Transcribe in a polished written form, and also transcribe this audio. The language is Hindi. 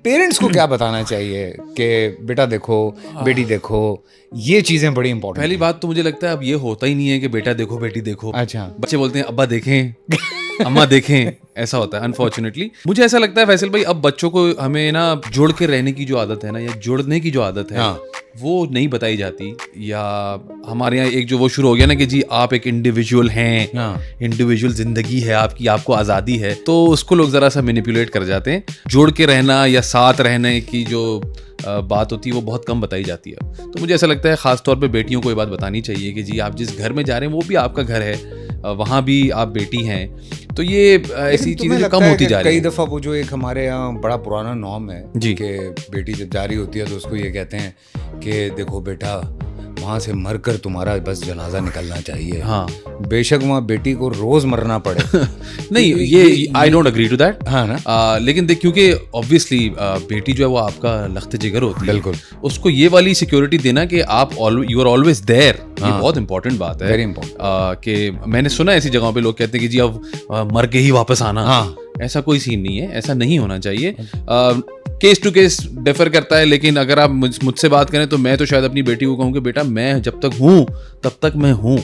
पेरेंट्स को क्या बताना चाहिए कि बेटा देखो, बेटी देखो, ये चीजें बड़ी इंपॉर्टेंट। पहली बात तो मुझे लगता है अब ये होता ही नहीं है कि बेटा देखो बेटी देखो। अच्छा, बच्चे बोलते हैं अब्बा देखें अम्मा देखें, ऐसा होता है अनफॉर्चुनेटली। मुझे ऐसा लगता है फैसल भाई, अब बच्चों को हमें ना जुड़ के रहने की जो आदत है ना, या जुड़ने की जो आदत है, हाँ। वो नहीं बताई जाती। या हमारे यहाँ एक जो वो शुरू हो गया ना कि जी आप एक इंडिविजुअल हैं, हाँ। इंडिविजुअल जिंदगी है आपकी, आपको आज़ादी है, तो उसको लोग ज़रा सा मैनिपुलेट कर जाते हैं। जुड़ के रहना या साथ रहने की जो बात होती है वो बहुत कम बताई जाती है। तो मुझे ऐसा लगता है ख़ास तौर पे बेटियों को ये बात बतानी चाहिए कि जी आप जिस घर में जा रहे हैं वो भी आपका घर है, वहाँ भी आप बेटी हैं। तो ये ऐसी चीज़ें जो कम होती जा रही कई हैं। दफ़ा वो जो एक हमारे यहाँ बड़ा पुराना नॉर्म है जी। कि बेटी जब जा रही होती है तो उसको ये कहते हैं कि देखो बेटा, वहाँ से मरकर तुम्हारा बस जनाजा निकलना चाहिए। हाँ। बेशक वहाँ बेटी को रोज मरना पड़े। नहीं, ये I don't agree to that. हाँ ना। लेकिन देख, क्योंकि ऑब्वियसली बेटी जो है वो आपका लख्त जिगर होती है, बिल्कुल। उसको ये वाली सिक्योरिटी देना कि आप यू आर ऑलवेज देयर, ये बहुत इंपॉर्टेंट बात है। Very important. कि मैंने सुना ऐसी जगहों पे लोग कहते हैं कि जी अब मर के ही वापस आना। हाँ। ऐसा कोई सीन नहीं है, ऐसा नहीं होना चाहिए। केस टू केस डिफर करता है, लेकिन अगर आप मुझसे बात करें तो मैं तो शायद अपनी बेटी को कहूँ कि बेटा मैं जब तक हूँ तब तक मैं हूँ।